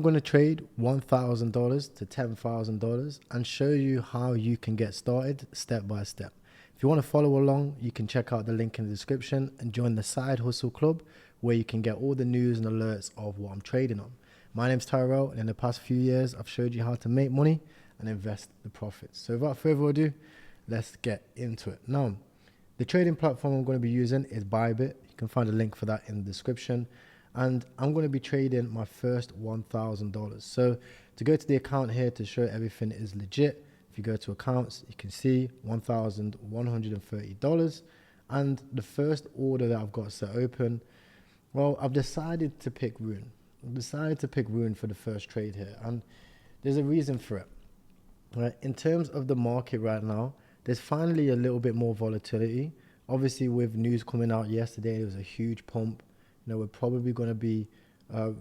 I'm going to trade $1,000 to $10,000 and show you how you can get started step by step. If you want to follow along, you can check out the link in the description and join the Side Hustle Club, where you can get all the news and alerts of what I'm trading on. My name's Tyrell, and in the past few years, I've showed you how to make money and invest the profits. So without further ado, let's get into it. Now, the trading platform I'm going to be using is Bybit. You can find a link for that in the description. And I'm going to be trading my first $1,000. So to go to the account here to show everything is legit, if you go to accounts, you can see $1,130. And the first order that I've got set open, well, I've decided to pick Rune. I've decided to pick Rune for the first trade here. And there's a reason for it. Right? In terms of the market right now, there's finally a little bit more volatility. Obviously, with news coming out yesterday, there was a huge pump. You know, we're probably going to be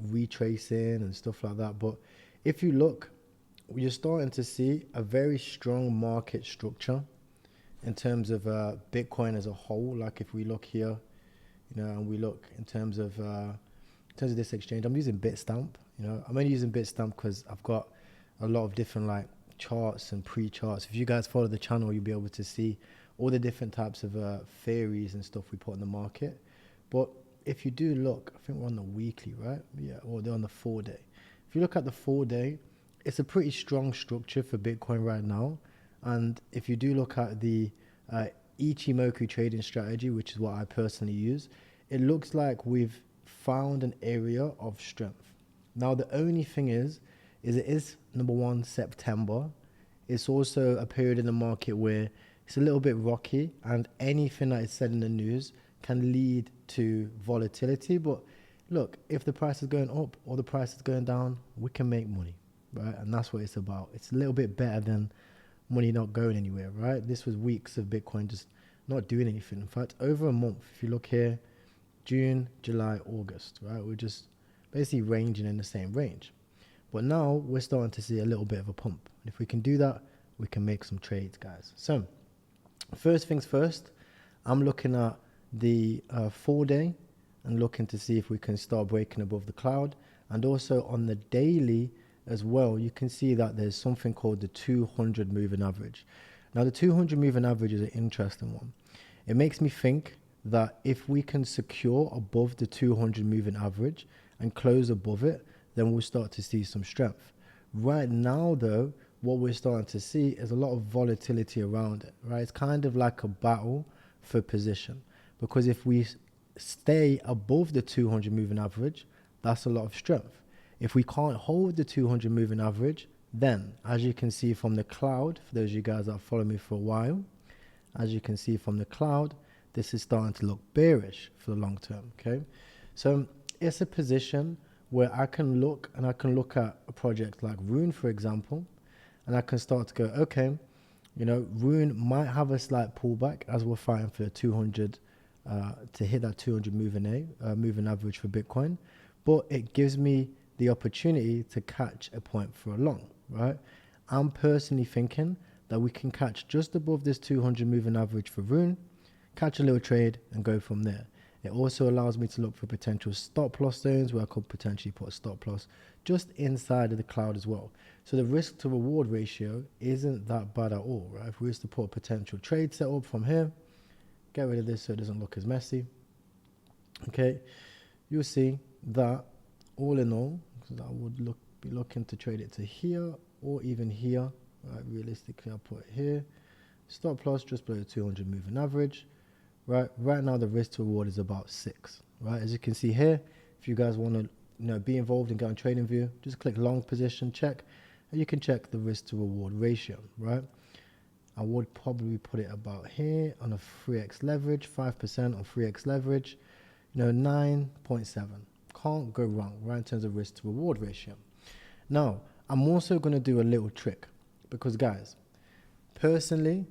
retracing and stuff like that. But if you look, you're starting to see a very strong market structure in terms of Bitcoin as a whole. Like if we look here, you know, and we look in terms of this exchange, I'm using Bitstamp. You know, I'm only using Bitstamp because I've got a lot of different like charts and pre-charts. If you guys follow the channel, you'll be able to see all the different types of theories and stuff we put in the market. But if you do look, I think we're on the weekly, right? Yeah, or they're on the 4-day. If you look at the 4-day, it's a pretty strong structure for Bitcoin right now. And if you do look at the Ichimoku trading strategy, which is what I personally use, it looks like we've found an area of strength. Now, the only thing is it is, number one, September. It's also a period in the market where it's a little bit rocky, and anything that is said in the news can lead to volatility. But look, if the price is going up or the price is going down, we can make money, right? And that's what it's about. It's a little bit better than money not going anywhere, right? This was weeks of Bitcoin just not doing anything. In fact, over a month, if you look here, June, July, August, right? We're just basically ranging in the same range. But now we're starting to see a little bit of a pump. And if we can do that, we can make some trades, guys. So first things first, I'm looking at the 4-day and looking to see if we can start breaking above the cloud. And also on the daily as well, you can see that there's something called the 200 moving average. Now the 200 moving average is an interesting one. It makes me think that if we can secure above the 200 moving average and close above it, then we'll start to see some strength. Right now though, what we're starting to see is a lot of volatility around it, right? It's kind of like a battle for position. Because if we stay above the 200 moving average, that's a lot of strength. If we can't hold the 200 moving average, then as you can see from the cloud, for those of you guys that have followed me for a while, as you can see from the cloud, this is starting to look bearish for the long term, okay? So it's a position where I can look at a project like Rune, for example, and I can start to go, okay, you know, Rune might have a slight pullback as we're fighting for 200 to hit that 200 moving average for Bitcoin, but it gives me the opportunity to catch a point for a long, right? I'm personally thinking that we can catch just above this 200 moving average for Rune, catch a little trade and go from there. It also allows me to look for potential stop loss zones where I could potentially put a stop loss just inside of the cloud as well. So the risk to reward ratio isn't that bad at all, right? If we was to put a potential trade set up from here, get rid of this so it doesn't look as messy. Okay, you'll see that all in all, because I would be looking to trade it to here or even here. Right, realistically, I'll put it here. Stop loss just below the 200 moving average. Right now the risk to reward is about 6. Right, as you can see here, if you guys want to be involved in getting trading view, just click long position check, and you can check the risk to reward ratio. Right. I would probably put it about here on a 3x leverage, 5% on 3x leverage, 9.7. Can't go wrong, right, in terms of risk to reward ratio. Now, I'm also going to do a little trick because, guys, personally,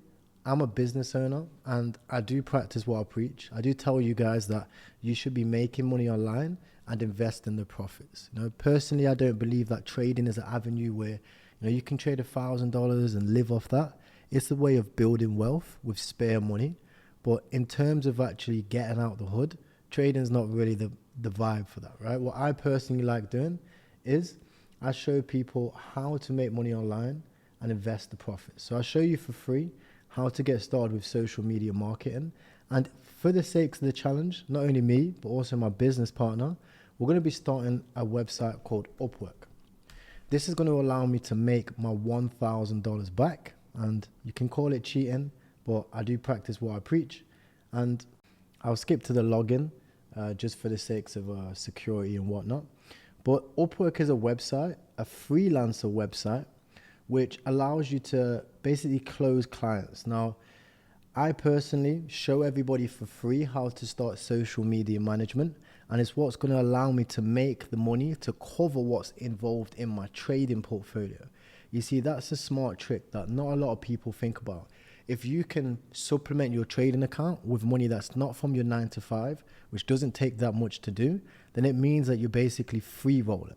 I'm a business owner and I do practice what I preach. I do tell you guys that you should be making money online and invest in the profits. Personally, I don't believe that trading is an avenue where you can trade $1,000 and live off that. It's a way of building wealth with spare money. But in terms of actually getting out the hood, trading is not really the vibe for that, right? What I personally like doing is I show people how to make money online and invest the profits. So I show you for free how to get started with social media marketing. And for the sakes of the challenge, not only me, but also my business partner, we're going to be starting a website called Upwork. This is going to allow me to make my $1,000 back. And you can call it cheating, but I do practice what I preach. And I'll skip to the login just for the sakes of security and whatnot. But Upwork is a website, a freelancer website, which allows you to basically close clients. Now, I personally show everybody for free how to start social media management, and it's what's going to allow me to make the money to cover what's involved in my trading portfolio. You see, that's a smart trick that not a lot of people think about. If you can supplement your trading account with money that's not from your 9 to 5, which doesn't take that much to do, then it means that you're basically free rolling.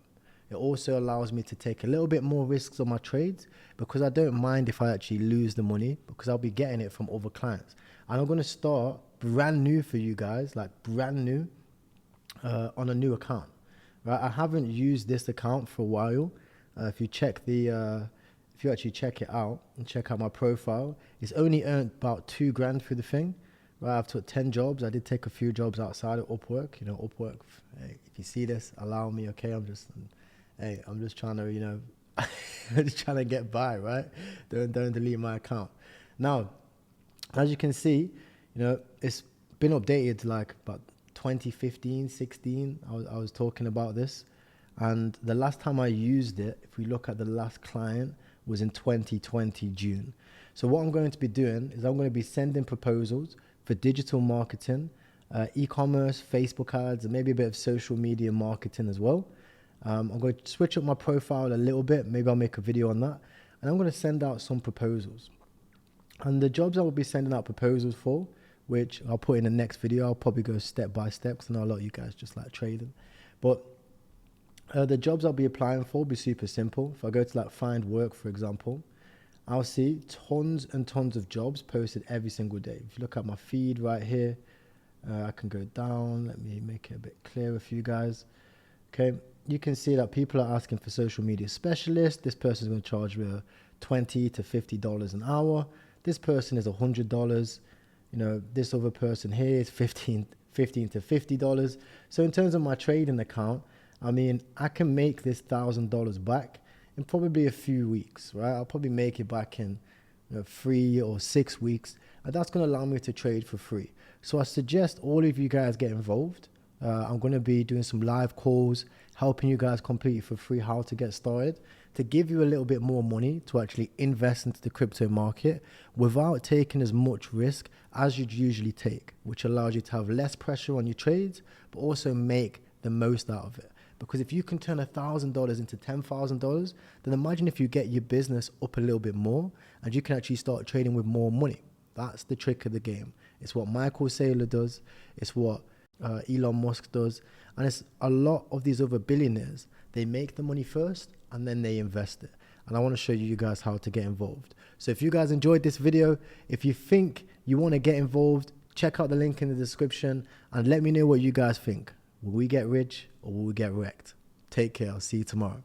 It also allows me to take a little bit more risks on my trades because I don't mind if I actually lose the money because I'll be getting it from other clients. And I'm going to start brand new for you guys, like brand new on a new account. Right? I haven't used this account for a while. If you actually check it out and check out my profile, it's only earned about $2,000 through the thing. Right, I've took 10 jobs. I did take a few jobs outside of Upwork. You know, Upwork, hey, if you see this, allow me, okay? I'm just trying to, I'm just trying to get by, right? Don't delete my account. Now, as you can see, it's been updated like about 2015, 16. I was talking about this. And the last time I used it, if we look at the last client, was in 2020 June. So what I'm going to be doing is I'm going to be sending proposals for digital marketing, e-commerce, Facebook ads, and maybe a bit of social media marketing as well. I'm going to switch up my profile a little bit. Maybe I'll make a video on that. And I'm going to send out some proposals. And the jobs I will be sending out proposals for, which I'll put in the next video, I'll probably go step by step because I know a lot of you guys just like trading. But the jobs I'll be applying for will be super simple. If I go to like find work, for example, I'll see tons and tons of jobs posted every single day. If you look at my feed right here, I can go down. Let me make it a bit clearer for you guys. Okay, you can see that people are asking for social media specialists. This person is going to charge $20 to $50 an hour. This person is $100. This other person here is $15 to $50. So in terms of my trading account, I can make this $1,000 back in probably a few weeks, right? I'll probably make it back in 3 or 6 weeks, and that's going to allow me to trade for free. So I suggest all of you guys get involved. I'm going to be doing some live calls, helping you guys completely for free how to get started, to give you a little bit more money to actually invest into the crypto market without taking as much risk as you'd usually take, which allows you to have less pressure on your trades, but also make the most out of it. Because if you can turn $1,000 into $10,000, then imagine if you get your business up a little bit more and you can actually start trading with more money. That's the trick of the game. It's what Michael Saylor does. It's what Elon Musk does. And it's a lot of these other billionaires. They make the money first and then they invest it. And I want to show you guys how to get involved. So if you guys enjoyed this video, if you think you want to get involved, check out the link in the description and let me know what you guys think. Will we get rich or will we get wrecked? Take care. I'll see you tomorrow.